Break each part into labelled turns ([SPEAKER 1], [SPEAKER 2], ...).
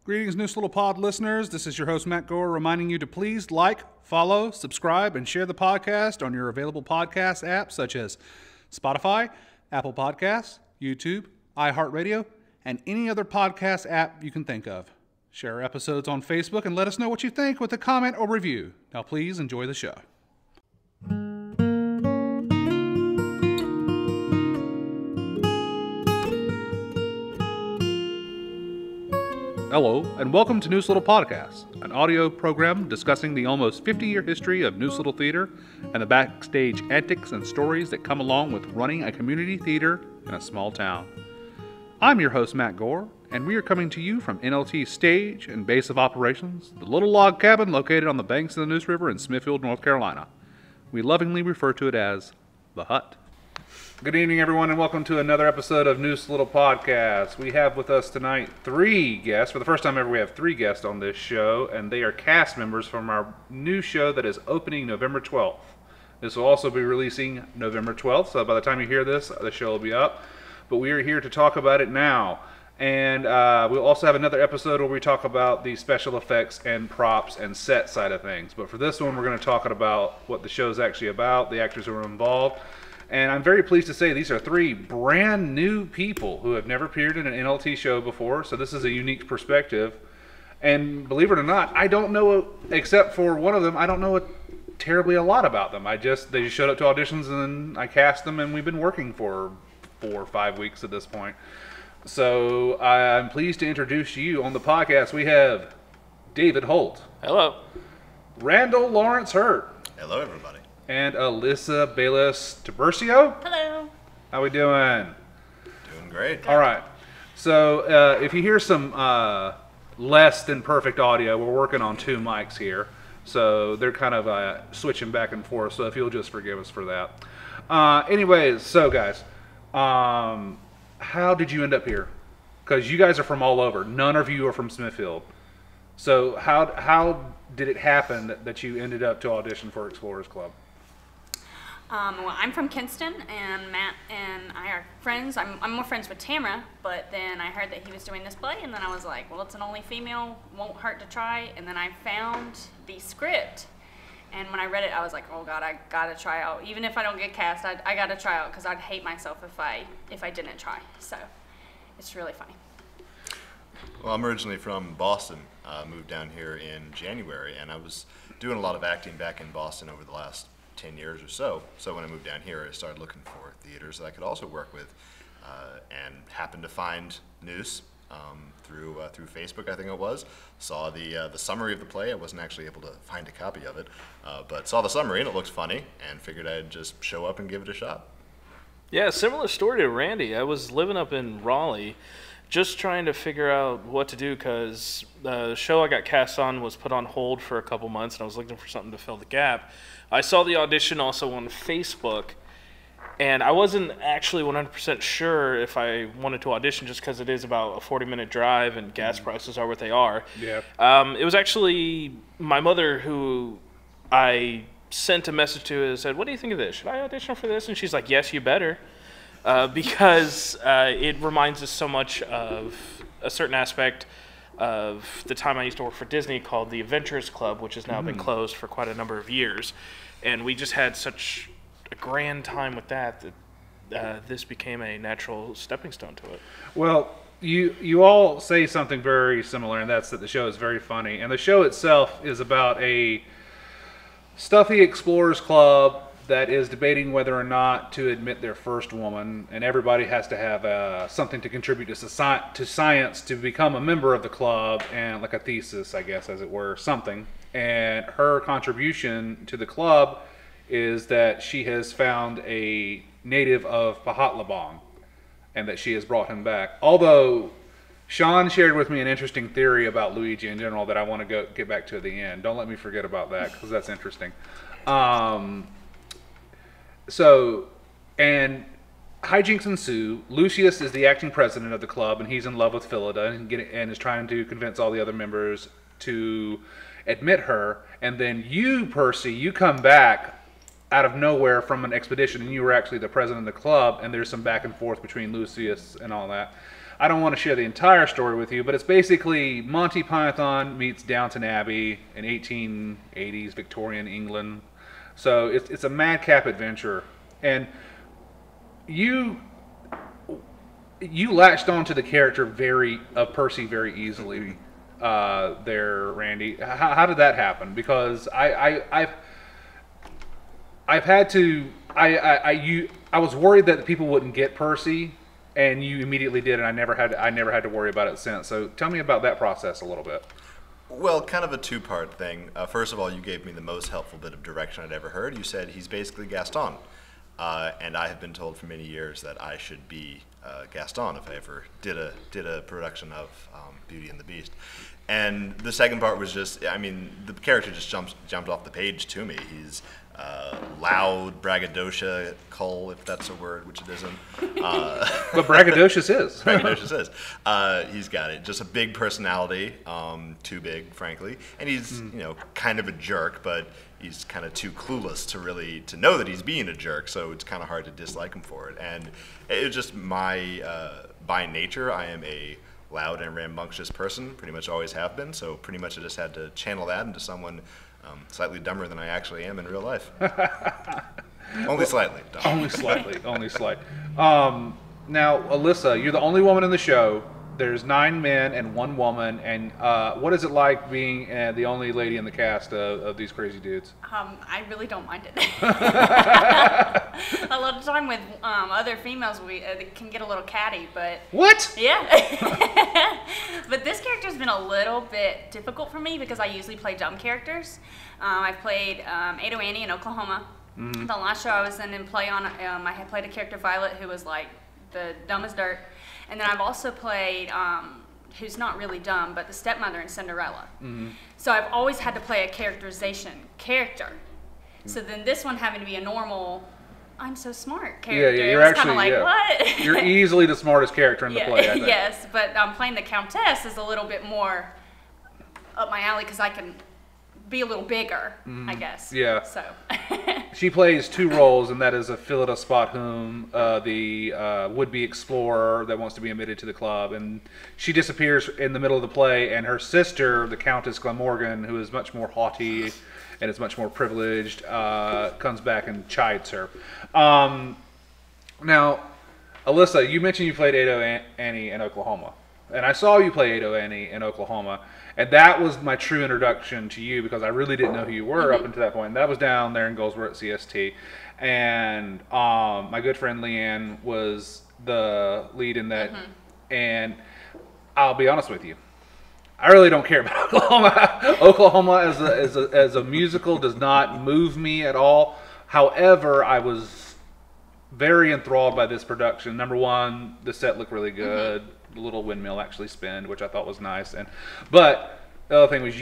[SPEAKER 1] Greetings, Neuse Little Pod listeners. This is your host, Matt Gore, reminding you to please like, follow, subscribe, and share the podcast on your available podcast apps such as Spotify, Apple Podcasts, YouTube, iHeartRadio, and any other podcast app you can think of. Share our episodes on Facebook and let us know what you think with a comment or review. Now, please enjoy the show. Hello, and welcome to Neuse Little Podcast, an audio program discussing the almost 50-year history of Neuse Little Theater and the backstage antics and stories that come along with running a community theater in a small town. I'm your host, Matt Gore, and we are coming to you from NLT's stage and base of operations, the little log cabin located on the banks of the Neuse River in Smithfield, North Carolina. We lovingly refer to it as the Hut. Good evening, everyone, and welcome to another episode of Neuse Little Podcast. We have with us tonight three guests. For the first time ever, we have three guests on this show, and they are cast members from our new show that is opening November 12th. This will also be releasing November 12th, so by the time you hear this, the show will be up. But we are here to talk about it now. And we'll also have another episode where we talk about the special effects and props and set side of things. But for this one, we're going to talk about what the show is actually about, the actors who are involved. And I'm very pleased to say these are three brand new people who have never appeared in an NLT show before, so this is a unique perspective. And believe it or not, I don't know, except for one of them, I don't know terribly a lot about them. They just showed up to auditions and I cast them, and we've been working for 4 or 5 weeks at this point. So I'm pleased to introduce you on the podcast. We have David Holt.
[SPEAKER 2] Hello.
[SPEAKER 1] Randall Lawrence Hurt.
[SPEAKER 3] Hello, everybody.
[SPEAKER 1] And Alyssa Bayless-Tiburcio.
[SPEAKER 4] Hello.
[SPEAKER 1] How we doing?
[SPEAKER 3] Doing great.
[SPEAKER 1] All right. So if you hear some less than perfect audio, we're working on 2 mics here. So they're kind of switching back and forth. So if you'll just forgive us for that. Anyways, so guys, how did you end up here? Because you guys are from all over. None of you are from Smithfield. So how did it happen that you ended up to audition for Explorers Club?
[SPEAKER 4] Well, I'm from Kinston, and Matt and I are friends. I'm more friends with Tamara, but then I heard that he was doing this play, and then I was like, well, it's an only female, won't hurt to try. And then I found the script, and when I read it, I was like, oh God, I gotta try out. Even if I don't get cast, I gotta try out, because I'd hate myself if I didn't try. So it's really funny.
[SPEAKER 3] Well, I'm originally from Boston. Moved down here in January, and I was doing a lot of acting back in Boston over the last 10 years or so. So when I moved down here, I started looking for theaters that I could also work with, and happened to find Neuse through Facebook, I think it was. Saw the summary of the play. I wasn't actually able to find a copy of it, but saw the summary and it looked funny, and figured I'd just show up and give it a shot.
[SPEAKER 2] Yeah, similar story to Randy. I was living up in Raleigh, just trying to figure out what to do, because the show I got cast on was put on hold for a couple months, and I was looking for something to fill the gap. I saw the audition also on Facebook, and I wasn't actually 100% sure if I wanted to audition, just because it is about a 40-minute drive and gas prices are what they are.
[SPEAKER 1] Yeah.
[SPEAKER 2] It was actually my mother who I sent a message to and said, what do you think of this? Should I audition for this? And she's like, yes, you better. Because it reminds us so much of a certain aspect of the time I used to work for Disney called the Adventurers Club, which has now been closed for quite a number of years. And we just had such a grand time with that this became a natural stepping stone to it.
[SPEAKER 1] Well, you all say something very similar, and that's that the show is very funny. And the show itself is about a stuffy Explorers Club that is debating whether or not to admit their first woman, and everybody has to have something to contribute to science to become a member of the club, and like a thesis, I guess, as it were, something. And her contribution to the club is that she has found a native of Pahatlabong, and that she has brought him back. Although Sean shared with me an interesting theory about Luigi in general that I want to get back to at the end. Don't let me forget about that, because that's interesting. So, and hijinks ensue. Lucius is the acting president of the club, and he's in love with Phillida and is trying to convince all the other members to admit her. And then you, Percy, you come back out of nowhere from an expedition, and you were actually the president of the club, and there's some back and forth between Lucius and all that. I don't want to share the entire story with you, but it's basically Monty Python meets Downton Abbey in 1880s Victorian England. So it's a madcap adventure, and you latched onto the character of Percy very easily. There, Randy. How did that happen? Because I've had to. I was worried that people wouldn't get Percy, and you immediately did, and I never had to worry about it since. So tell me about that process a little bit.
[SPEAKER 3] Well, kind of a two-part thing. First of all, you gave me the most helpful bit of direction I'd ever heard. You said he's basically Gaston, and I have been told for many years that I should be Gaston if I ever did a production of Beauty and the Beast. And the second part was just, I mean, the character just jumped off the page to me. He's loud, braggadocious, if that's a word, which it isn't.
[SPEAKER 1] But braggadocious is.
[SPEAKER 3] Braggadocious is. He's got it. Just a big personality, too big, frankly. And he's, kind of a jerk, but he's kind of too clueless to know that he's being a jerk, so it's kind of hard to dislike him for it. And it's just by nature, I am a loud and rambunctious person, pretty much always have been, so pretty much I just had to channel that into someone slightly dumber than I actually am in real life. Only slightly.
[SPEAKER 1] Only slightly. Now, Alyssa, you're the only woman in the show. There's 9 men and 1 woman, and what is it like being the only lady in the cast of these crazy dudes?
[SPEAKER 4] I really don't mind it. A lot of time with other females, they can get a little catty, but...
[SPEAKER 1] What?
[SPEAKER 4] Yeah. But this character's been a little bit difficult for me because I usually play dumb characters. I've played Ado Annie in Oklahoma. Mm-hmm. The last show I was in play on, I had played a character, Violet, who was like the dumb as dirt. And then I've also played, who's not really dumb, but the stepmother in Cinderella. Mm-hmm. So I've always had to play a characterization character. So then this one having to be a normal, I'm so smart character.
[SPEAKER 1] Yeah, you're actually like, what? You're easily the smartest character in the play, I think.
[SPEAKER 4] Yes, but playing the Countess is a little bit more up my alley because I can be a little bigger, I guess.
[SPEAKER 1] Yeah.
[SPEAKER 4] So.
[SPEAKER 1] She plays 2 roles, and that is a Phillida Spothum, the would-be explorer that wants to be admitted to the club, and she disappears in the middle of the play, and her sister, the Countess Glamorgan, who is much more haughty and is much more privileged, comes back and chides her. Now, Alyssa, you mentioned you played Ado Annie in Oklahoma, and I saw you play Ado Annie in Oklahoma. And that was my true introduction to you because I really didn't know who you were up until that point. And that was down there in Goldsboro at CST. And my good friend Leanne was the lead in that. And I'll be honest with you, I really don't care about Oklahoma. Oklahoma as a musical does not move me at all. However, I was very enthralled by this production. Number one, the set looked really good. The little windmill actually spinned, which I thought was nice. But the other thing was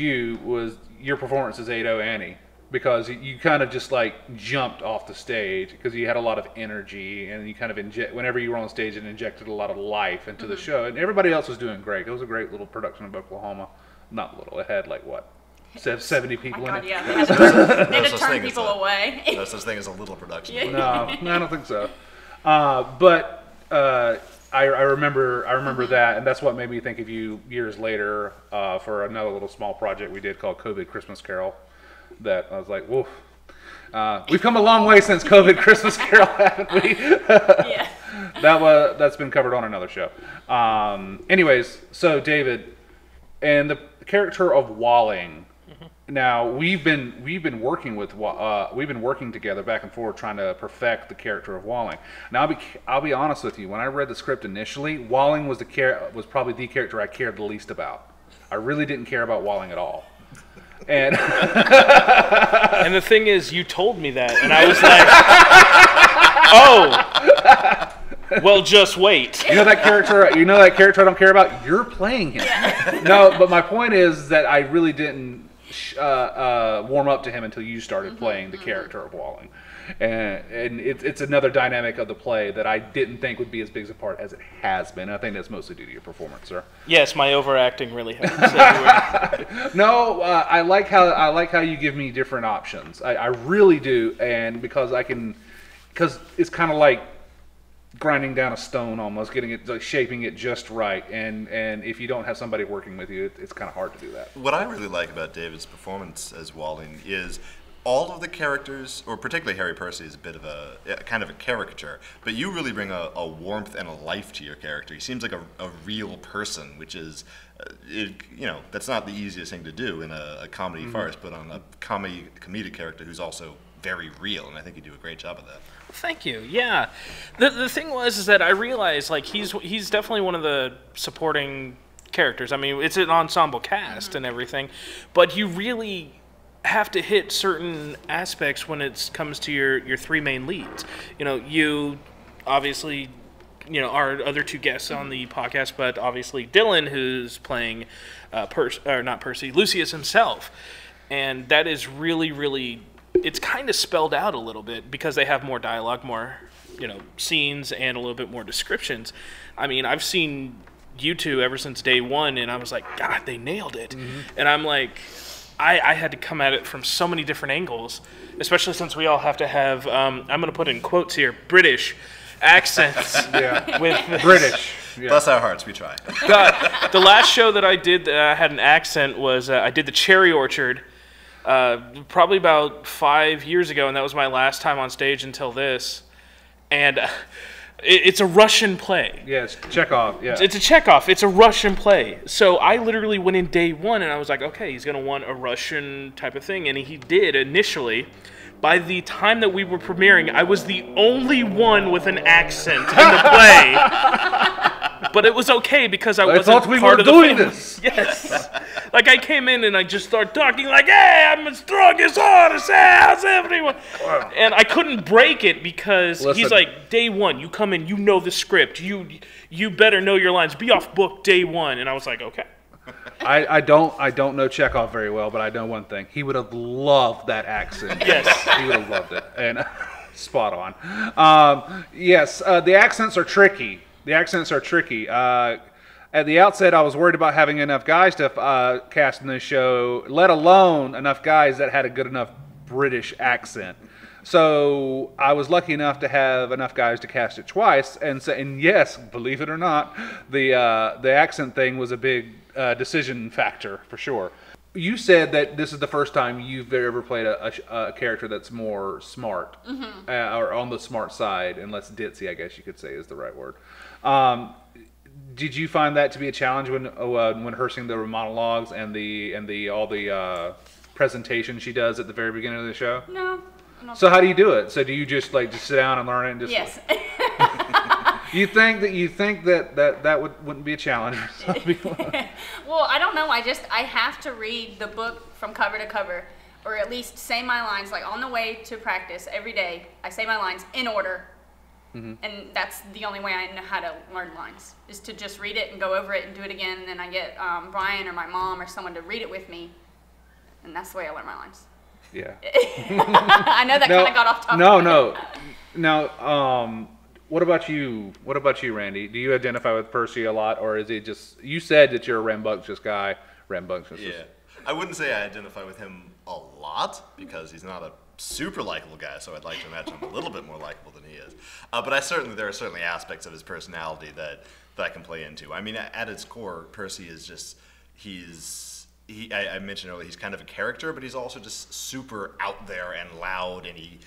[SPEAKER 1] your performance as Ado Annie, because you kind of just like jumped off the stage because you had a lot of energy and you kind of whenever you were on stage and injected a lot of life into the show. And everybody else was doing great. It was a great little production of Oklahoma. Not little. It had like what? 70 people in it.
[SPEAKER 4] Yeah, they had to turn people away.
[SPEAKER 3] No such thing as a little production.
[SPEAKER 1] Yeah. No, I don't think so. I remember that, and that's what made me think of you years later for another little small project we did called COVID Christmas Carol. That I was like, woof. We've come a long way since COVID Christmas Carol, haven't we?
[SPEAKER 4] Yeah.
[SPEAKER 1] That's been covered on another show. Anyways, so David, and the character of Walling. Now we've been working together back and forth trying to perfect the character of Walling. Now I'll be honest with you. When I read the script initially, Walling was probably the character I cared the least about. I really didn't care about Walling at all. And
[SPEAKER 2] and the thing is, you told me that, and I was like, oh. Well, just wait.
[SPEAKER 1] You know that character I don't care about? You're playing him. Yeah. No, but my point is that I really didn't warm up to him until you started playing the character of Walling. And it's another dynamic of the play that I didn't think would be as big a part as it has been. I think that's mostly due to your performance, sir.
[SPEAKER 2] Yes, my overacting really helps.
[SPEAKER 1] No, I like how you give me different options. I really do, and because it's kind of like grinding down a stone almost, getting it, like, shaping it just right. And if you don't have somebody working with you, it's kind of hard to do that.
[SPEAKER 3] What I really like about David's performance as Walding is all of the characters, or particularly Harry Percy, is a bit of a kind of a caricature, but you really bring a warmth and a life to your character. He seems like a real person, which is, that's not the easiest thing to do in a comedy farce, but on a comedic character who's also very real, and I think you do a great job of that.
[SPEAKER 2] Thank you. Yeah, the thing is that I realized, like, he's definitely one of the supporting characters. I mean, it's an ensemble cast and everything, but you really have to hit certain aspects when it comes to your three main leads. You obviously, our other two guests on the podcast, but obviously Dylan, who's playing Lucius himself, and that is really, really, it's kind of spelled out a little bit because they have more dialogue, more scenes, and a little bit more descriptions. I mean, I've seen you two ever since day one, and I was like, God, they nailed it. And I'm like, I had to come at it from so many different angles, especially since we all have to have, I'm going to put in quotes here, British accents.
[SPEAKER 1] Yeah.
[SPEAKER 2] With
[SPEAKER 1] British. Yeah.
[SPEAKER 3] Bless our hearts, we try.
[SPEAKER 2] The last show that I did that had an accent was I did the Cherry Orchard probably about 5 years ago, and that was my last time on stage until this. And it's a Russian play.
[SPEAKER 1] Yeah, it's Chekhov. Yeah.
[SPEAKER 2] It's a Chekhov. It's a Russian play. So I literally went in day one, and I was like, okay, he's going to want a Russian type of thing. And he did initially. By the time that we were premiering, I was the only one with an accent in the play. But it was okay because I wasn't part of the family.
[SPEAKER 1] This.
[SPEAKER 2] Yes. Like, I came in and I just started talking like, hey, I'm as strong as hard as everyone. And I couldn't break it because he's like, day one, you come in, you know the script. You better know your lines. Be off book day one. And I was like, okay.
[SPEAKER 1] I don't know Chekhov very well, but I know one thing. He would have loved that accent.
[SPEAKER 2] Yes.
[SPEAKER 1] He would have loved it. And spot on. Yes, the accents are tricky. At the outset, I was worried about having enough guys to cast in this show, let alone enough guys that had a good enough British accent. So I was lucky enough to have enough guys to cast it twice. And yes, believe it or not, the accent thing was a big decision factor for sure. You said that this is the first time you've ever played a character that's more smart, or on the smart side, and less ditzy, I guess you could say is the right word. Did you find that to be a challenge when rehearsing the monologues and all the presentation she does at the very beginning of the show?
[SPEAKER 4] No.
[SPEAKER 1] So how do you do it? So do you just sit down and learn it and just?
[SPEAKER 4] Yes.
[SPEAKER 1] You think that wouldn't be a challenge for some people?
[SPEAKER 4] Well, I don't know. I have to read the book from cover to cover, or at least say my lines. Like, on the way to practice every day, I say my lines in order. And that's the only way I know how to learn lines, is to just read it and go over it and do it again. And then I get Brian or my mom or someone to read it with me, and that's the way I learn my lines.
[SPEAKER 1] Yeah.
[SPEAKER 4] I know that kind of got off topic.
[SPEAKER 1] No. Now, what about you? What about you, Randy? Do you identify with Percy a lot, or is it just, you said that you're a rambunctious guy?
[SPEAKER 3] Yeah. I wouldn't say I identify with him a lot, because he's not a super likable guy, so I'd like to imagine I'm a little bit more likable than he is. But there are certainly aspects of his personality that I can play into. I mean, at its core, Percy is just, I mentioned earlier, he's kind of a character, but he's also just super out there and loud, and he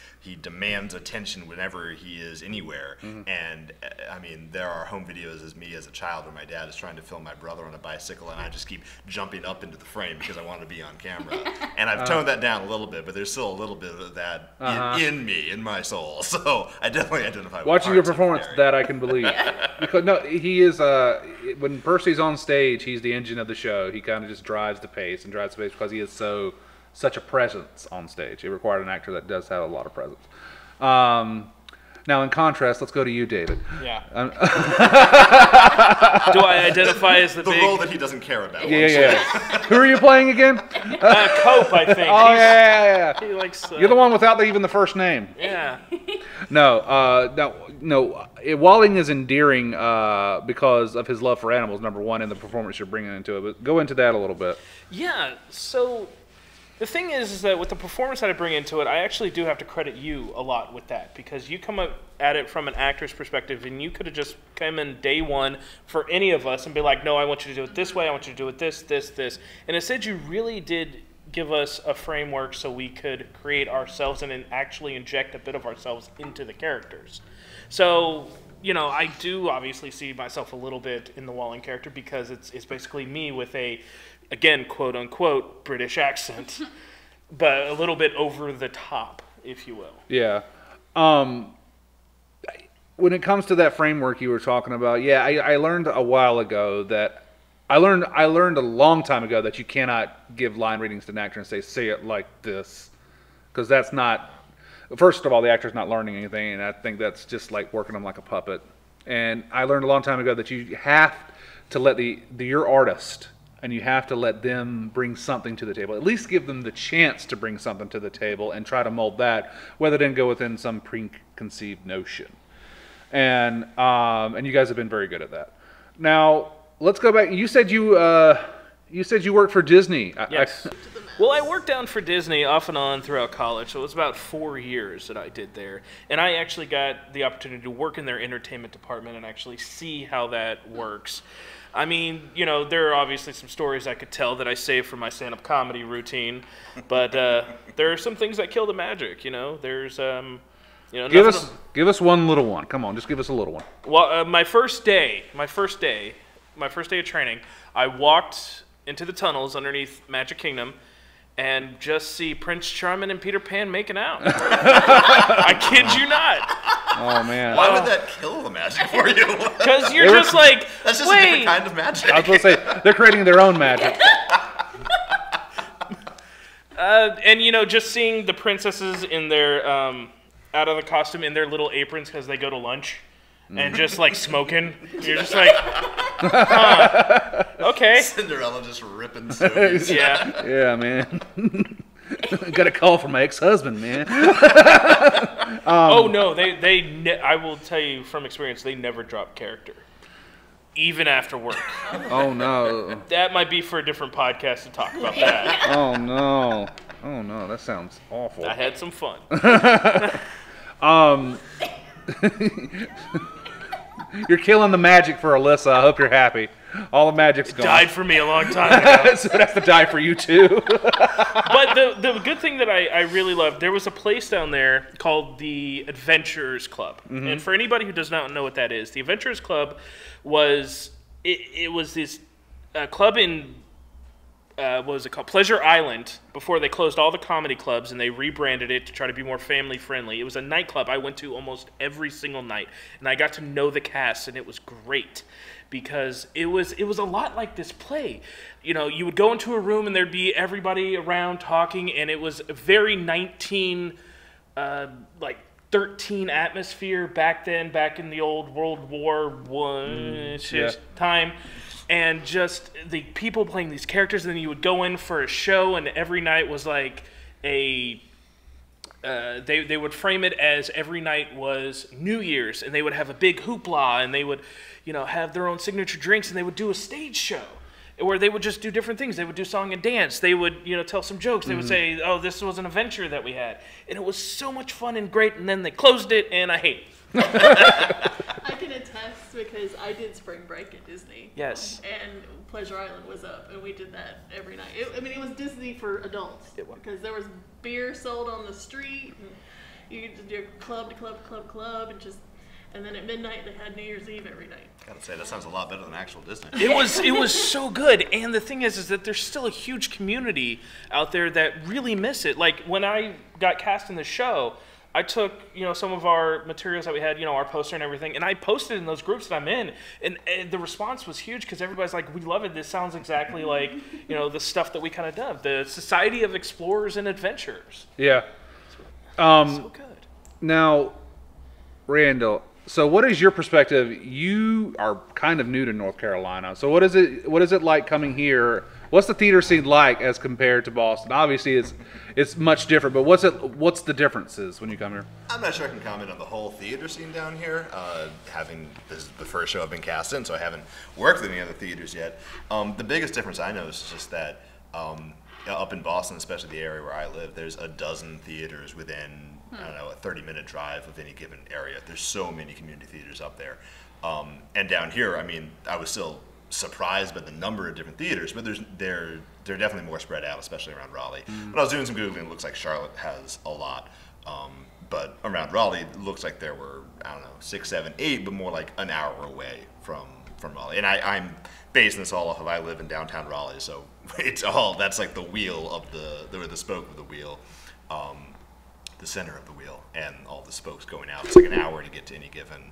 [SPEAKER 3] demands attention whenever he is anywhere. And I mean, there are home videos as me as a child where my dad is trying to film my brother on a bicycle, and I just keep jumping up into the frame because I want to be on camera. And I've toned that down a little bit, but there's still a little bit of that in me, in my soul. So I definitely identify with
[SPEAKER 1] watching your performance, that I can believe. Because no, he is, when Percy's on stage, he's the engine of the show. He kind of just drives the pace because he is such a presence on stage. It required an actor that does have a lot of presence. Now, in contrast, let's go to you, David.
[SPEAKER 2] Yeah. Do I identify as the
[SPEAKER 3] role that he doesn't care about?
[SPEAKER 1] Yeah. Who are you playing again?
[SPEAKER 2] Cope, I think.
[SPEAKER 1] Oh, yeah.
[SPEAKER 2] He likes.
[SPEAKER 1] You're the one without even the first name.
[SPEAKER 2] Yeah.
[SPEAKER 1] No. Walling is endearing because of his love for animals, number one, and the performance you're bringing into it. But go into that a little bit.
[SPEAKER 2] Yeah. So, The thing is that with the performance that I bring into it, I actually do have to credit you a lot with that, because you come at it from an actor's perspective, and you could have just come in day one for any of us and be like, no, I want you to do it this way, I want you to do it this. And instead you really did give us a framework so we could create ourselves and then actually inject a bit of ourselves into the characters. So, I do obviously see myself a little bit in the Walling character, because it's basically me with a, again, quote-unquote, British accent, but a little bit over the top, if you will.
[SPEAKER 1] Yeah. When it comes to that framework you were talking about, yeah, I learned a while ago that I learned a long time ago that you cannot give line readings to an actor and say it like this, because that's not. First of all, the actor's not learning anything, and I think that's just like working them like a puppet. And I learned a long time ago that you have to let your artist, and you have to let them bring something to the table. At least give them the chance to bring something to the table and try to mold that, rather than go within some preconceived notion. And you guys have been very good at that. Now let's go back. You said you worked for Disney.
[SPEAKER 2] Yes. Well, I worked down for Disney off and on throughout college, so it was about 4 years that I did there. And I actually got the opportunity to work in their entertainment department and actually see how that works. I mean, there are obviously some stories I could tell that I saved for my stand-up comedy routine, but there are some things that kill the magic, There's,
[SPEAKER 1] Give us one little one. Come on, just give us a little one.
[SPEAKER 2] Well, my first day of training, I walked into the tunnels underneath Magic Kingdom and just see Prince Charming and Peter Pan making out. I kid you not.
[SPEAKER 1] Oh, man.
[SPEAKER 3] Why would that kill the magic for you?
[SPEAKER 2] Because you're just like,
[SPEAKER 3] that's just a different kind of magic.
[SPEAKER 1] I was going to say, they're creating their own magic.
[SPEAKER 2] And, just seeing the princesses in their, out of the costume in their little aprons because they go to lunch. And just like smoking, you're just like, okay.
[SPEAKER 3] Cinderella just ripping suits.
[SPEAKER 2] Yeah.
[SPEAKER 1] Yeah, man. Got a call from my ex-husband, man.
[SPEAKER 2] Oh no, I will tell you from experience, they never drop character, even after work.
[SPEAKER 1] Oh no.
[SPEAKER 2] That might be for a different podcast to talk about that.
[SPEAKER 1] Oh no, that sounds awful.
[SPEAKER 2] I had some fun.
[SPEAKER 1] You're killing the magic for Alyssa. I hope you're happy. All the magic's gone.
[SPEAKER 2] Died for me a long time ago.
[SPEAKER 1] So it has to die for you too.
[SPEAKER 2] But the good thing that I really loved, there was a place down there called the Adventurers Club. Mm-hmm. And for anybody who does not know what that is, the Adventurers Club was this club in what was it called? Pleasure Island, before they closed all the comedy clubs and they rebranded it to try to be more family friendly. It was a nightclub I went to almost every single night, and I got to know the cast, and it was great because it was a lot like this play. You would go into a room and there'd be everybody around talking, and it was a very 13 atmosphere back in the old World War I time. And just the people playing these characters, and then you would go in for a show, and every night was like they would frame it as every night was New Year's, and they would have a big hoopla, and they would, have their own signature drinks, and they would do a stage show where they would just do different things. They would do song and dance. They would, tell some jokes. They would say, "Oh, this was an adventure that we had," and it was so much fun and great. And then they closed it, and I hate it.
[SPEAKER 5] I can attest because I did spring break at Disney.
[SPEAKER 2] Yes.
[SPEAKER 5] And Pleasure Island was up, and we did that every night. It was Disney for adults.
[SPEAKER 2] It was.
[SPEAKER 5] Because there was beer sold on the street, and you could do club to club to club to club, and then at midnight they had New Year's Eve every night.
[SPEAKER 3] Gotta say, that sounds a lot better than actual Disney.
[SPEAKER 2] It was so good, and the thing is that there's still a huge community out there that really miss it. Like when I got cast in the show, I took, some of our materials that we had, our poster and everything, and I posted in those groups that I'm in, and the response was huge because everybody's like, "We love it. This sounds exactly like, the stuff that we kind of done. The Society of Explorers and Adventurers."
[SPEAKER 1] Yeah.
[SPEAKER 2] So good.
[SPEAKER 1] Now, Randall, so what is your perspective? You are kind of new to North Carolina. So what is it like coming here? What's the theater scene like as compared to Boston? Obviously, it's much different, but what's the differences when you come here?
[SPEAKER 3] I'm not sure I can comment on the whole theater scene down here. This is the first show I've been cast in, so I haven't worked with any other theaters yet. The biggest difference I noticed is just that up in Boston, especially the area where I live, there's a dozen theaters within, I don't know, a 30-minute drive of any given area. There's so many community theaters up there. And down here, I mean, I was still surprised by the number of different theaters, but they're definitely more spread out, especially around Raleigh. When I was doing some Googling, it looks like Charlotte has a lot. But around Raleigh, it looks like there were, I don't know, 6, 7, 8, but more like an hour away from Raleigh. And I'm basing this all off of, I live in downtown Raleigh, so it's all, that's like the wheel of the spoke of the wheel, the center of the wheel, and all the spokes going out. It's like an hour to get to any given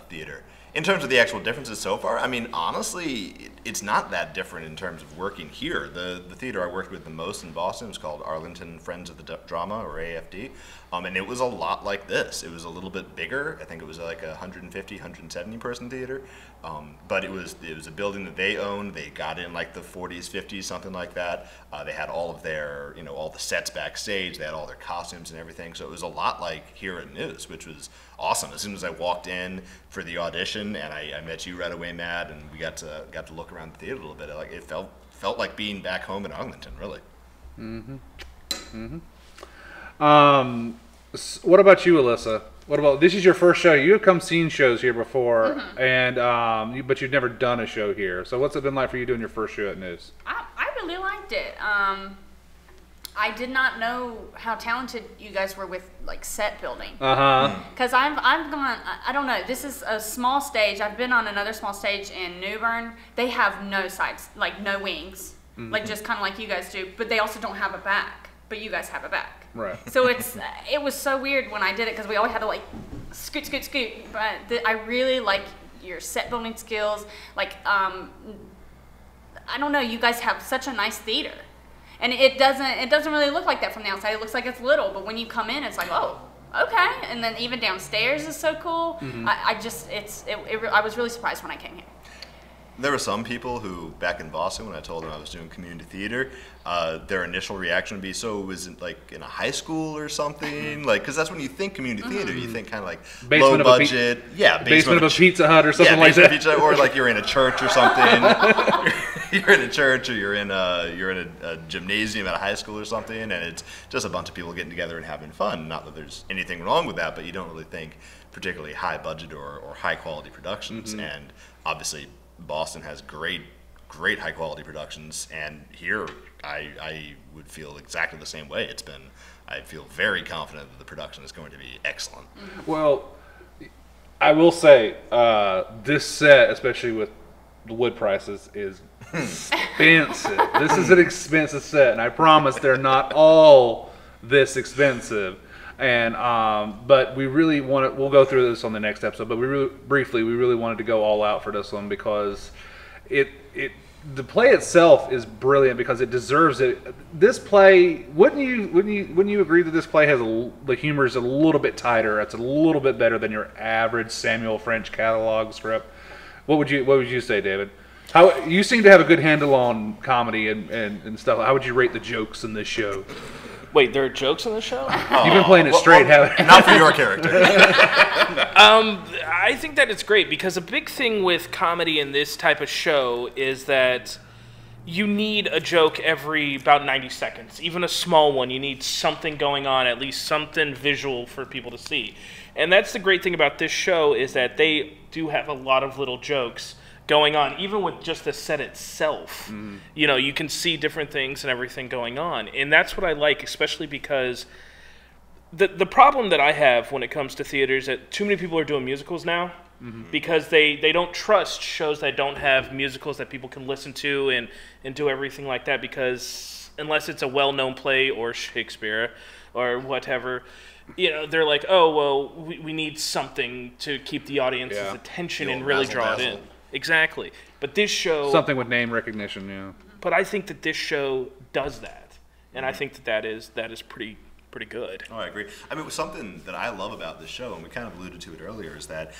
[SPEAKER 3] theater. In terms of the actual differences so far, I mean, honestly, it's not that different in terms of working here. The theater I worked with the most in Boston was called Arlington Friends of the Drama, or AFD, and it was a lot like this. It was a little bit bigger. I think it was like a 150, 170 person theater, but it was a building that they owned. They got in like the 40s, 50s, something like that. They had all of their, all the sets backstage. They had all their costumes and everything. So it was a lot like here at Neuse, which was awesome. As soon as I walked in for the audition, and I met you right away, Matt, and we got to look around the theater a little bit. Like it felt like being back home in Arlington, really.
[SPEAKER 1] What about you, Alyssa? What about, this is your first show? You have come seen shows here before, and but you've never done a show here. So what's it been like for you doing your first show at Neuse?
[SPEAKER 4] I really liked it. I did not know how talented you guys were with like set building. Because I've gone, I don't know, this is a small stage. I've been on another small stage in New Bern. They have no sides, like no wings, like just kind of like you guys do. But they also don't have a back. But you guys have a back.
[SPEAKER 1] Right.
[SPEAKER 4] So it was so weird when I did it because we always had to like scoot. But I really like your set building skills. Like I don't know, you guys have such a nice theater. And it doesn't really look like that from the outside. It looks like it's little, but when you come in, it's like, oh, okay. And then even downstairs is so cool. I was really surprised when I came here.
[SPEAKER 3] There were some people who, back in Boston, when I told them I was doing community theater, their initial reaction would be, so was it like in a high school or something? Like, because that's when you think community theater, you think kind of like
[SPEAKER 1] Basement
[SPEAKER 3] low budget. Basement
[SPEAKER 1] of a Pizza Hut or something like that.
[SPEAKER 3] Pizza, or like you're in a church or something. You're in a church, or you're in a gymnasium at a high school or something, and it's just a bunch of people getting together and having fun. Not that there's anything wrong with that, but you don't really think particularly high budget or high quality productions. And obviously Boston has great high quality productions, and here I would feel exactly the same way. I feel very confident that the production is going to be excellent.
[SPEAKER 1] Well, I will say this set, especially with the wood prices, is expensive. This is an expensive set, and I promise they're not all this expensive. And but we really want to, we'll go through this on the next episode, but we really wanted to go all out for this one because the play itself is brilliant because it deserves it. This play, wouldn't you agree that this play has the humor is a little bit tighter? It's a little bit better than your average Samuel French catalog script. What would you say, David? How you seem to have a good handle on comedy and stuff. How would you rate the jokes in this show?
[SPEAKER 2] Wait, there are jokes on the show?
[SPEAKER 1] You've been playing it straight, haven't you?
[SPEAKER 3] Not for your character.
[SPEAKER 2] I think that it's great because a big thing with comedy in this type of show is that you need a joke every about 90 seconds. Even a small one, you need something going on, at least something visual for people to see. And that's the great thing about this show is that they do have a lot of little jokes going on, even with just the set itself. You can see different things and everything going on. And that's what I like, especially because the problem that I have when it comes to theater is that too many people are doing musicals now because they don't trust shows that don't have musicals that people can listen to and do everything like that, because unless it's a well-known play or Shakespeare or whatever, they're like, oh, well, we need something to keep the audience's attention and really draw it in. Exactly. But this show...
[SPEAKER 1] Something with name recognition, yeah.
[SPEAKER 2] But I think that this show does that. And I think that is pretty good.
[SPEAKER 3] Oh, I agree. I mean, something that I love about this show, and we kind of alluded to it earlier, is that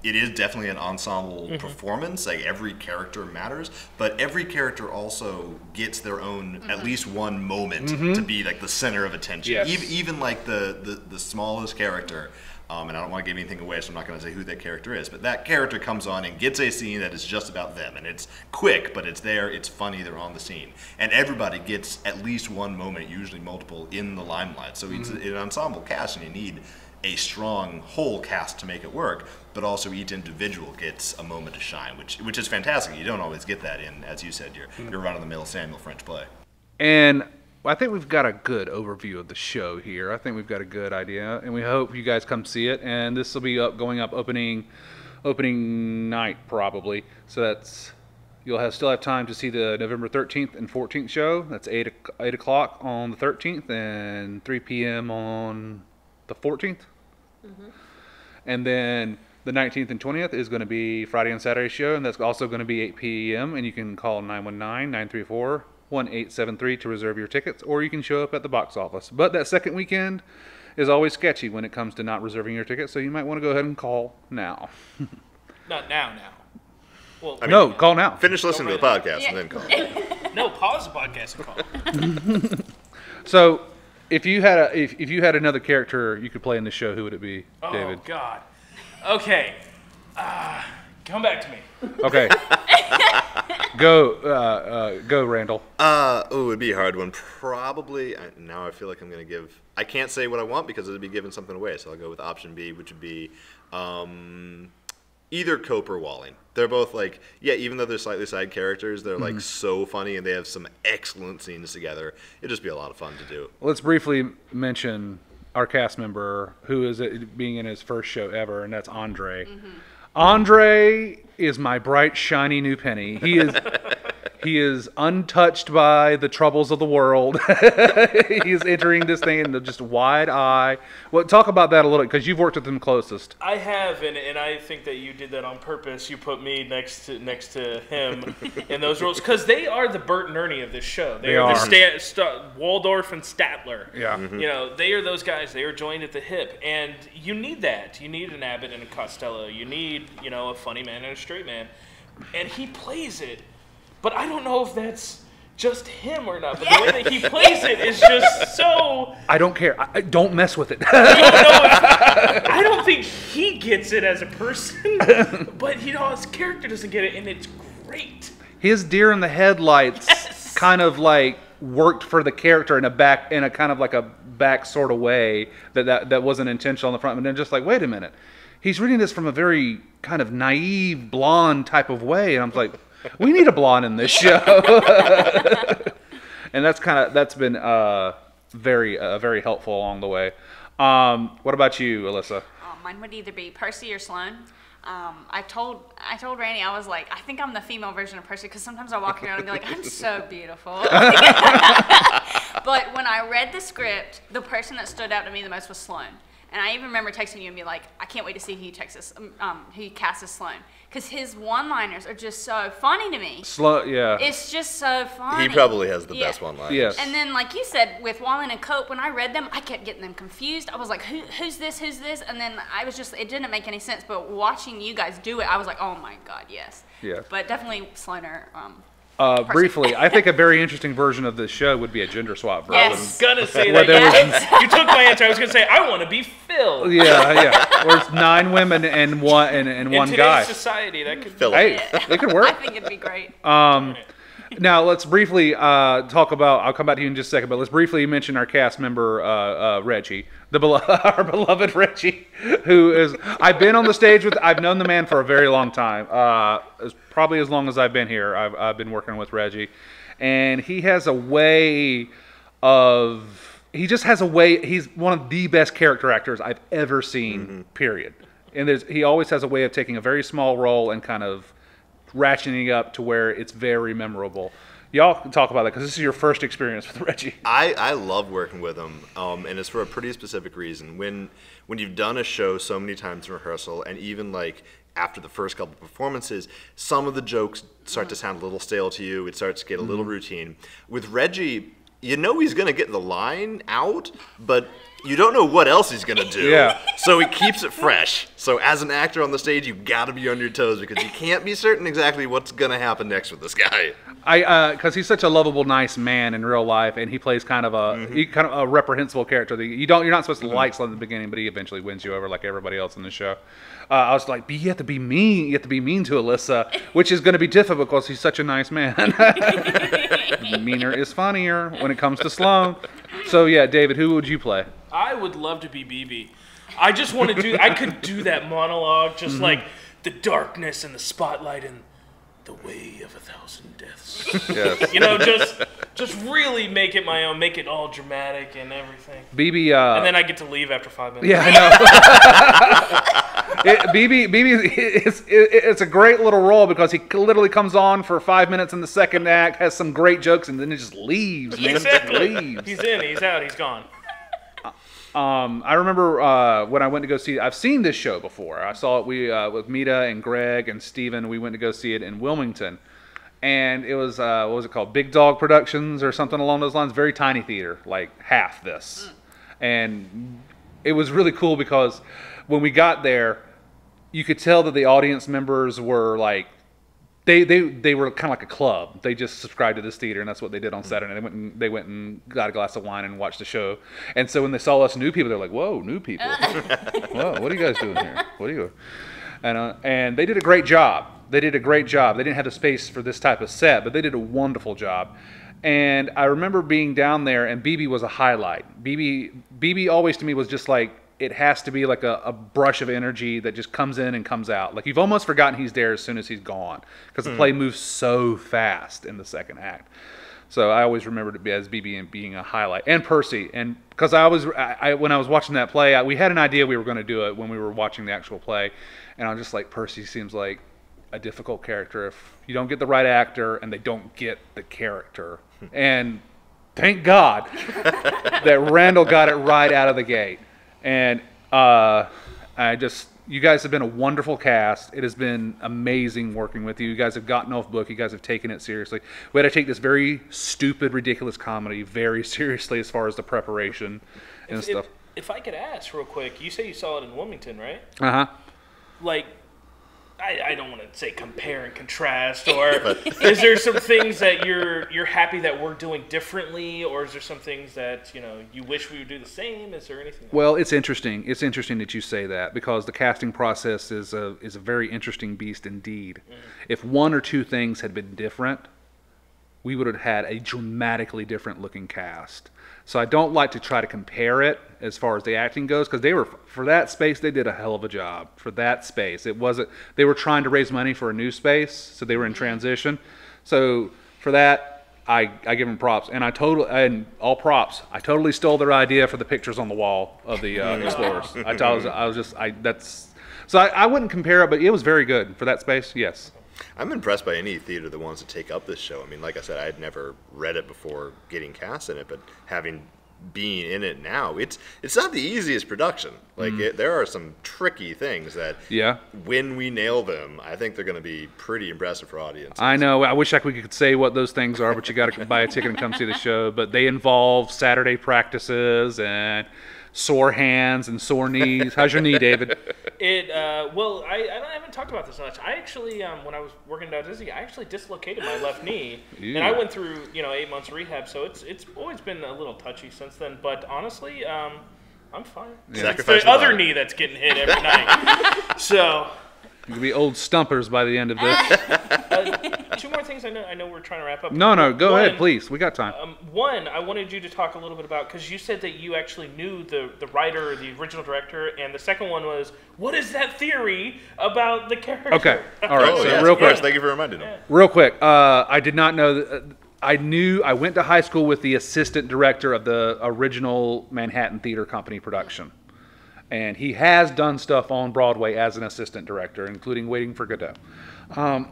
[SPEAKER 3] it is definitely an ensemble performance. Like, every character matters, but every character also gets their own, at least one moment to be, like, the center of attention.
[SPEAKER 1] Yes.
[SPEAKER 3] Even like, the smallest character and I don't want to give anything away, so I'm not going to say who that character is, but that character comes on and gets a scene that is just about them, and it's quick, but it's there, it's funny, they're on the scene. And everybody gets at least one moment, usually multiple, in the limelight. So it's an ensemble cast, and you need a strong whole cast to make it work, but also each individual gets a moment to shine, which is fantastic. You don't always get that in, as you said, your run-of-the-mill Samuel French play.
[SPEAKER 1] And I think we've got a good overview of the show here. I think we've got a good idea, and we hope you guys come see it. And this will be going up opening night probably. So that's you'll still have time to see the November 13th and 14th show. That's 8 o'clock on the 13th and 3 p.m. on the 14th. And then the 19th and 20th is going to be Friday and Saturday show, and that's also going to be 8 p.m. And you can call 919-934-1873 to reserve your tickets, or you can show up at the box office. But that second weekend is always sketchy when it comes to not reserving your tickets, so you might want to go ahead and call now.
[SPEAKER 2] Not now. Well,
[SPEAKER 1] No, call now.
[SPEAKER 3] Finish listening to the podcast and then call.
[SPEAKER 2] No, pause the podcast and call.
[SPEAKER 1] So, if you had another character you could play in the show, who would it be, David?
[SPEAKER 2] Oh God. Okay. Come back to me.
[SPEAKER 1] Okay. Go, Randall.
[SPEAKER 3] It would be a hard one. Probably, now I feel like I'm going to give... I can't say what I want because it would be giving something away, so I'll go with option B, which would be either Cope or Walling. They're both like, even though they're slightly side characters, they're like so funny, and they have some excellent scenes together. It'd just be a lot of fun to do.
[SPEAKER 1] Let's briefly mention our cast member who is being in his first show ever, and that's Andre. Andre is my bright, shiny new penny. He is untouched by the troubles of the world. He is entering this thing in just wide eye. Well, talk about that a little, because you've worked with him closest.
[SPEAKER 2] I have, and I think that you did that on purpose. You put me next to him in those roles, because they are the Bert and Ernie of this show. They are the Waldorf and Statler.
[SPEAKER 1] Yeah.
[SPEAKER 2] You know, they are those guys. They are joined at the hip, and you need that. You need an Abbott and a Costello. You need, a funny man and a straight man, and he plays it. But I don't know if that's just him or not. But the way that he plays it is just so...
[SPEAKER 1] I don't care. I don't mess with it.
[SPEAKER 2] I don't think he gets it as a person. But, his character doesn't get it, and it's great.
[SPEAKER 1] His deer in the headlights kind of like worked for the character in a kind of like a back sort of way that wasn't intentional on the front. And then just like, wait a minute. He's reading this from a very kind of naive, blonde type of way. And I'm like... We need a blonde in this show. And that's been very helpful along the way. What about you, Alyssa?
[SPEAKER 4] Mine would either be Percy or Sloane. I told Randy, I was like, I think I'm the female version of Percy, because sometimes I walk around and be like, I'm so beautiful. But when I read the script, the person that stood out to me the most was Sloane. And I even remember texting you and be like, I can't wait to see who he casts as Sloane. Because his one-liners are just so funny to me.
[SPEAKER 1] Yeah.
[SPEAKER 4] It's just so funny.
[SPEAKER 3] He probably has the best one-liners.
[SPEAKER 1] Yes.
[SPEAKER 4] And then, like you said, with Wallen and Cope, when I read them, I kept getting them confused. I was like, who's this? And then it didn't make any sense. But watching you guys do it, I was like, oh my God, yes.
[SPEAKER 1] Yes.
[SPEAKER 4] But definitely Sloane or
[SPEAKER 1] briefly, I think a very interesting version of this show would be a gender swap version.
[SPEAKER 2] I was going to say that. You took my answer. I was going to say, I want to be Phil.
[SPEAKER 1] Yeah. Where it's 9 women and one guy.
[SPEAKER 2] In today's society, that could
[SPEAKER 3] Phil.
[SPEAKER 1] Hey, it could work.
[SPEAKER 4] I think it'd be great.
[SPEAKER 1] Now, let's briefly talk about, I'll come back to you in just a second, but let's briefly mention our cast member, Reggie, our beloved Reggie, who is, I've been on the stage I've known the man for a very long time, probably as long as I've been here. I've been working with Reggie, and he has a way he's one of the best character actors I've ever seen, period. And he always has a way of taking a very small role and kind of ratcheting up to where it's very memorable. Y'all can talk about that, because this is your first experience with Reggie.
[SPEAKER 3] I love working with him, and it's for a pretty specific reason. When you've done a show so many times in rehearsal, and even like after the first couple of performances, some of the jokes start to sound a little stale to you. It starts to get a little routine. With Reggie, you know he's going to get the line out, but you don't know what else he's going to do.
[SPEAKER 1] Yeah.
[SPEAKER 3] So he keeps it fresh. So as an actor on the stage, you've got to be on your toes because you can't be certain exactly what's going to happen next with this guy.
[SPEAKER 1] Because he's such a lovable, nice man in real life, and he plays kind of a reprehensible character. That you're not supposed to like in the beginning, but he eventually wins you over like everybody else in the show. I was like, you have to be mean. You have to be mean to Alyssa, which is going to be difficult because he's such a nice man. Meaner is funnier when it comes to Sloane. So yeah, David, who would you play?
[SPEAKER 2] I would love to be BB. I just want to do. I could do that monologue, just like the darkness and the spotlight and the way of 1,000 deaths.
[SPEAKER 1] Yes.
[SPEAKER 2] You know, just really make it my own, make it all dramatic and everything.
[SPEAKER 1] BB,
[SPEAKER 2] and then I get to leave after 5 minutes.
[SPEAKER 1] Yeah, I know. BB, it's a great little role because he literally comes on for 5 minutes in the second act, has some great jokes, and then he just leaves. Man.
[SPEAKER 2] Exactly.
[SPEAKER 1] Just leaves.
[SPEAKER 2] He's in, he's out, he's gone.
[SPEAKER 1] I remember when I went to go see. I've seen this show before. I saw it with Mita and Greg and Steven. We went to go see it in Wilmington, and it was what was it called? Big Dog Productions or something along those lines. Very tiny theater, like half this, and it was really cool because when we got there, you could tell that the audience members were like. They were kind of like a club. They just subscribed to this theater, and that's what they did on Saturday. They went and got a glass of wine and watched the show. And so when they saw us new people, they're like, "Whoa, new people! Whoa, what are you guys doing here? What are you?" And they did a great job. They did a great job. They didn't have the space for this type of set, but they did a wonderful job. And I remember being down there, and BB was a highlight. BB always to me was just like. It has to be like a brush of energy that just comes in and comes out. Like you've almost forgotten he's there as soon as he's gone because the play moves so fast in the second act. So I always remembered it as BB and being a highlight. And Percy. And because when I was watching that play, we had an idea we were going to do it when we were watching the actual play. And I'm just like, Percy seems like a difficult character if you don't get the right actor and they don't get the character. And thank God that Randall got it right out of the gate. And you guys have been a wonderful cast. It has been amazing working with you. You guys have gotten off book. You guys have taken it seriously. We had to take this very stupid, ridiculous comedy very seriously as far as the preparation and stuff.
[SPEAKER 2] If I could ask real quick, you say you saw it in Wilmington, right?
[SPEAKER 1] Uh-huh.
[SPEAKER 2] Like, I don't want to say compare and contrast, or is there some things that you're happy that we're doing differently, or is there some things that you wish we would do the same? Is there anything?
[SPEAKER 1] Well, it's interesting. It's interesting that you say that because the casting process is a very interesting beast indeed. Mm-hmm. If one or two things had been different, we would have had a dramatically different looking cast. So I don't like to try to compare it as far as the acting goes because for that space they did a hell of a job for that space. They were trying to raise money for a new space, so they were in transition. So for that I give them props, and all props. I totally stole their idea for the pictures on the wall of the explorers. I wouldn't compare it, but it was very good for that space. Yes.
[SPEAKER 3] I'm impressed by any theater that wants to take up this show. I mean, like I said, I had never read it before getting cast in it, but being in it now, it's not the easiest production. Like there are some tricky things that when we nail them, I think they're going to be pretty impressive for audiences.
[SPEAKER 1] I know. I wish we could say what those things are, but you got to buy a ticket and come see the show. But they involve Saturday practices and sore hands and sore knees. How's your knee, David?
[SPEAKER 2] Well, I haven't talked about this much. I actually, when I was working at Disney, I actually dislocated my left knee, and I went through 8 months rehab. So it's always been a little touchy since then. But honestly, I'm fine.
[SPEAKER 1] Yeah.
[SPEAKER 2] It's the other knee that's getting hit every night. So.
[SPEAKER 1] You could be old stumpers by the end of this.
[SPEAKER 2] Two more things I know we're trying to wrap up.
[SPEAKER 1] No, go ahead, please. We got time.
[SPEAKER 2] One, I wanted you to talk a little bit about, because you said that you actually knew the writer, the original director, and the second one was, what is that theory about the character?
[SPEAKER 1] Okay, all right, real quick.
[SPEAKER 3] Thank you for reminding me.
[SPEAKER 1] Real quick, I did not know that. I went to high school with the assistant director of the original Manhattan Theater Company production. And he has done stuff on Broadway as an assistant director, including Waiting for Godot. But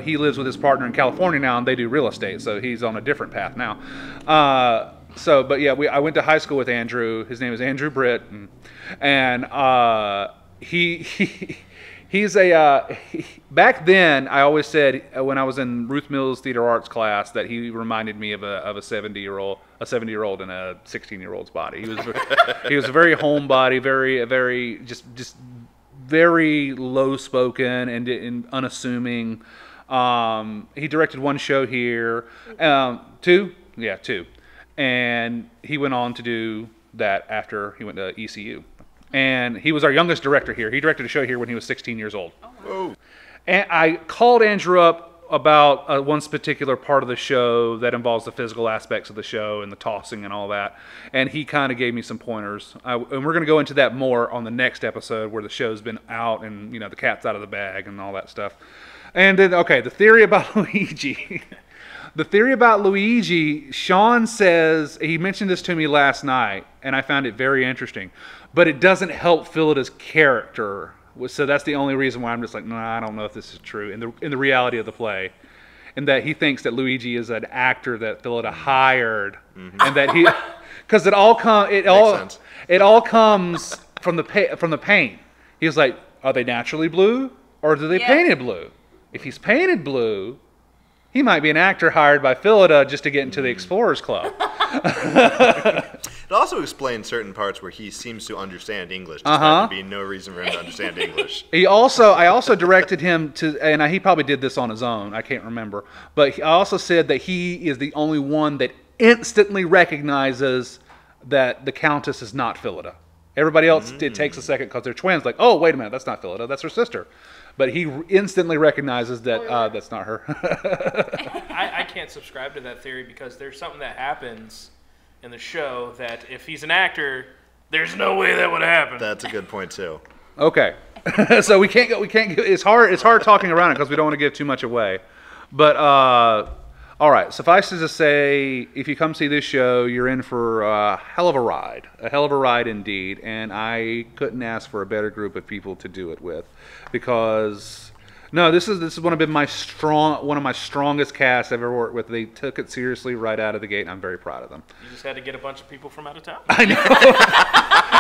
[SPEAKER 1] he lives with his partner in California now, and they do real estate, so he's on a different path now. I went to high school with Andrew. His name is Andrew Britt, and he He's back then, I always said when I was in Ruth Mills Theater Arts class that he reminded me of a 70-year-old in a 16-year-old's body. He was a very homebody, very just very low-spoken and unassuming. He directed one show here, two, and he went on to do that after he went to ECU. And he was our youngest director here. He directed a show here when he was 16 years old.
[SPEAKER 3] Whoa.
[SPEAKER 1] And I called Andrew up about one particular part of the show that involves the physical aspects of the show and the tossing and all that. And he kind of gave me some pointers. And we're going to go into that more on the next episode where the show's been out and, the cat's out of the bag and all that stuff. And then, okay, the theory about Luigi. The theory about Luigi, Sean says, he mentioned this to me last night, and I found it very interesting. But it doesn't help Philida's character. So that's the only reason why I'm just like, I don't know if this is true in the reality of the play. And that he thinks that Luigi is an actor that Philida hired. Mm-hmm. And that he, because it all comes from the paint. He's like, are they naturally blue or do they paint it blue? If he's painted blue, he might be an actor hired by Philida just to get into the Explorers Club.
[SPEAKER 3] It also explains certain parts where he seems to understand English, despite there being no reason for him to understand English. I also directed him to, and he probably did this on his own, I can't remember, but I also said that he is the only one that instantly recognizes that the Countess is not Philida. Everybody else, it takes a second because they're twins, like, oh, wait a minute, that's not Philida, that's her sister. But he instantly recognizes that that's not her.
[SPEAKER 2] I can't subscribe to that theory because there's something that happens in the show that if he's an actor, there's no way that would happen.
[SPEAKER 3] That's a good point too.
[SPEAKER 1] Okay, so we can't go. It's hard talking around it because we don't want to give too much away. But all right, suffice it to say, if you come see this show, you're in for a hell of a ride indeed. And I couldn't ask for a better group of people to do it with, because this is one of my strongest casts I've ever worked with. They took it seriously right out of the gate, and I'm very proud of them.
[SPEAKER 2] You just had to get a bunch of people from out of town.
[SPEAKER 1] I know.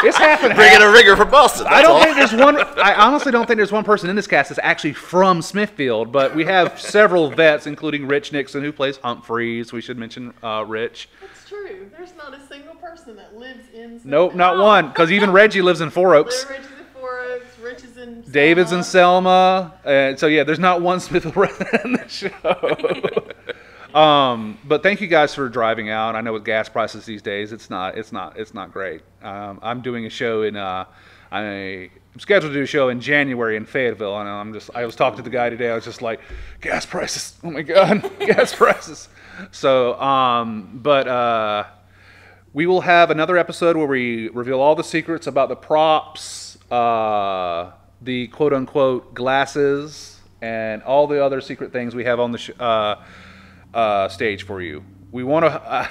[SPEAKER 1] It's happening.
[SPEAKER 3] Bring in a rigger from Boston.
[SPEAKER 1] I honestly don't think there's one person in this cast that's actually from Smithfield, but we have several vets, including Rich Nixon, who plays Humphreys. We should mention Rich.
[SPEAKER 5] That's true. There's not a single person that lives in Smithfield.
[SPEAKER 1] Nope, not one, because even Reggie lives in Four Oaks.
[SPEAKER 5] Reggie's in Four Oaks. Rich is in Selma.
[SPEAKER 1] David's in Selma. So yeah, there's not one Smithfield resident in the show. But thank you guys for driving out. I know with gas prices these days, it's not great. I'm doing a show I'm scheduled to do a show in January in Fayetteville, and I was talking to the guy today. I was just like, gas prices. Oh my God, gas prices. So, we will have another episode where we reveal all the secrets about the props, the quote-unquote glasses, and all the other secret things we have on the stage for you. We want to...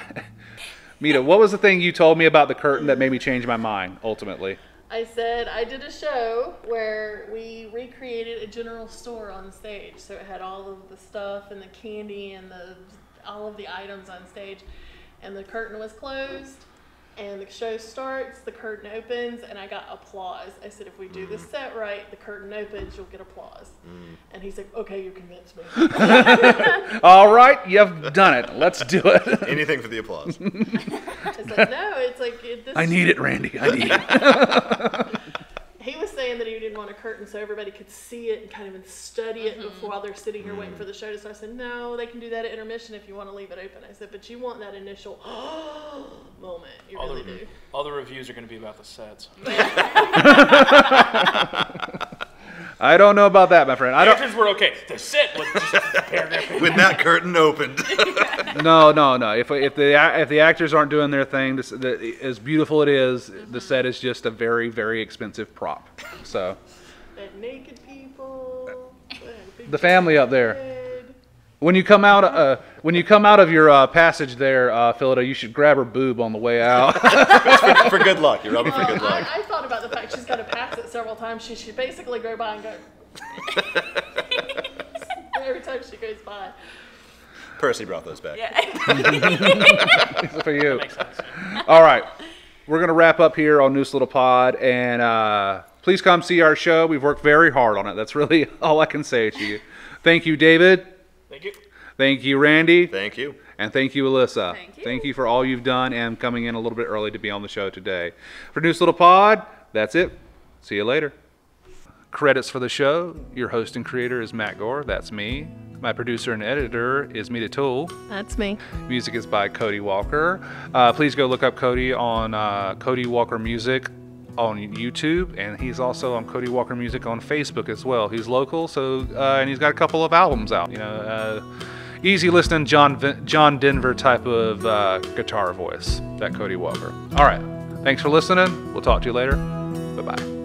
[SPEAKER 1] Mita, what was the thing you told me about the curtain that made me change my mind, ultimately?
[SPEAKER 5] I said I did a show where we recreated a general store on stage. So it had all of the stuff and the candy and all of the items on stage. And the curtain was closed. And the show starts, the curtain opens, and I got applause. I said, if we do this set right, the curtain opens, you'll get applause. And he's like, okay, you convinced me.
[SPEAKER 1] All right, you've done it. Let's do it.
[SPEAKER 3] Anything for the applause.
[SPEAKER 5] It's like, no, it's like...
[SPEAKER 1] I need it, Randy. I need it.
[SPEAKER 5] He was saying that he didn't want a curtain so everybody could see it and kind of study it while they're sitting here waiting for the show to start. I said, no, they can do that at intermission if you want to leave it open. I said, but you want that initial moment. You really do.
[SPEAKER 2] All the reviews are going to be about the sets.
[SPEAKER 1] I don't know about that, my friend.
[SPEAKER 2] The actors were okay. The set was just a paragraph.
[SPEAKER 3] When that curtain opened.
[SPEAKER 1] No. If the actors aren't doing their thing, as beautiful it is, the set is just a very, very expensive prop. So.
[SPEAKER 5] And naked people.
[SPEAKER 1] The family up there. When you come out of your passage there, Philida, you should grab her boob on the way out.
[SPEAKER 3] For good luck. You're rubbing for good luck.
[SPEAKER 5] I thought about the fact she's got to pass it several times. She should basically go by and go. Every time she goes by.
[SPEAKER 3] Percy brought those back.
[SPEAKER 4] Yeah.
[SPEAKER 1] These are for you. All right. We're going to wrap up here on Neuse Little Pod. And Please come see our show. We've worked very hard on it. That's really all I can say to you. Thank you, David.
[SPEAKER 2] Thank you.
[SPEAKER 1] Thank you, Randy.
[SPEAKER 3] Thank you.
[SPEAKER 1] And thank you, Alyssa.
[SPEAKER 4] Thank you.
[SPEAKER 1] Thank you for all you've done and coming in a little bit early to be on the show today. For Neuse Little Pod, that's it. See you later. Credits for the show. Your host and creator is Matt Gore. That's me. My producer and editor is Toole.
[SPEAKER 5] That's me.
[SPEAKER 1] Music is by Cody Walker. Please go look up Cody on Cody Walker Music on YouTube, and he's also on Cody Walker Music on Facebook as well. He's local, so and he's got a couple of albums out. Easy listening, John Denver type of guitar voice. That Cody Walker. All right. Thanks for listening. We'll talk to you later. Bye bye.